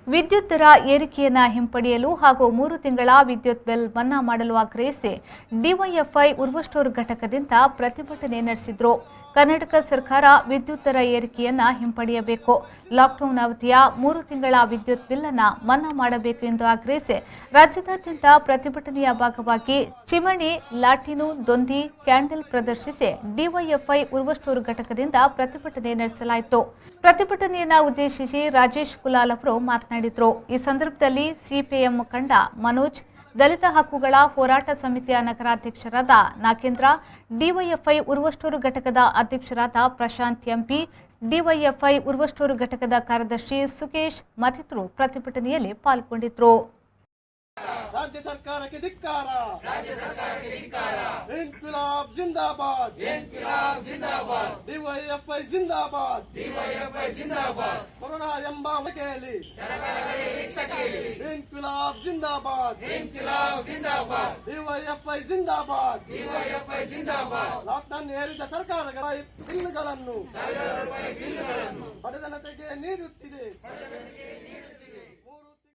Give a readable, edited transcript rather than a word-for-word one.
ವಿದ್ಯುತ್ ದರ ಏರಿಕೆಯನ್ನು ಹಿಂಪಡೆಯಲು ಹಾಗೂ 3 ತಿಂಗಳ ವಿದ್ಯುತ್ ಬಿಲ್ ಮನ್ನಾ ಮಾಡಲು ಆಗ್ರಹಿಸಿ ಡಿವೈಎಫ್ಐ ಉರ್ವಷ್ಟೂರು ಘಟಕದಿಂದ ಪ್ರತಿಭಟನೆ ನಡೆಸಿದರು. ಕರ್ನಾಟಕ ಸರ್ಕಾರ ವಿದ್ಯುತ್ ದರ ಏರಿಕೆಯನ್ನು ಹಿಂಪಡೆಯಬೇಕು, ಲಾಕ್ಡೌನ್ ಅವಧಿಯ 3 ತಿಂಗಳ ವಿದ್ಯುತ್ ಬಿಲ್ ಅನ್ನು ಮನ್ನಾ ಮಾಡಬೇಕು ಎಂದು ಆಗ್ರಹಿಸಿ ರಾಜ್ಯದಾದ್ಯಂತ ಪ್ರತಿಭಟನೆಯ ಭಾಗವಾಗಿ ಚಿಮಣಿ, ಲಾಟಿನು, ದೊಂದಿ, ಕ್ಯಾಂಡಲ್ ಪ್ರದರ್ಶಿಸಿ ಡಿವೈಎಫ್ಐ ಉರ್ವಷ್ಟೂರು ಘಟಕದಿಂದ ಪ್ರತಿಭಟನೆ ನಡೆಸಲಾಯಿತು. ಪ್ರತಿಭಟನೆಯನ್ನು ಉದ್ದೇಶಿಸಿ ರಾಜೇಶ್ ಕುಲಾಲ್ ಅವರು ಮಾತನಾಡಿದರು. ಈ ಸಂದರ್ಭದಲ್ಲಿ ಸಿಪಿಎಂ ಮುಖಂಡ ಮನೋಜ್, ದಲಿತ ಹಕ್ಕುಗಳ ಹೋರಾಟ ಸಮಿತಿಯ ನಗರಾಧ್ಯಕ್ಷರಾದ ನಾಗೇಂದ್ರ, ಡಿವೈಎಫ್ಐ ಉರ್ವಷ್ಟೂರು ಘಟಕದ ಅಧ್ಯಕ್ಷರಾದ ಪ್ರಶಾಂತ್ ಎಂಪಿ, ಡಿವೈಎಫ್ಐ ಉರ್ವಷ್ಟೂರು ಘಟಕದ ಕಾರ್ಯದರ್ಶಿ ಸುಕೇಶ್ ಮತ್ತಿತರರು ಪ್ರತಿಭಟನೆಯಲ್ಲಿ ಪಾಲ್ಗೊಂಡಿದ್ದರು. राज्य सरकार के धिक्कार इनकलाब जिंदाबाद DYFI जिंदाबाद कोरोना ಎಂಬ ಕೇಳಿ इनकलाब जिंदाबाद DYFI जिंदाबाद ಲಾಕ್ಡೌನ್ ಹೇರಿದ ಸರ್ಕಾರಗಳ ಬಿಲ್ಗಳನ್ನು ಬಡಜನತೆಗೆ ನೀಡುತ್ತಿದೆ.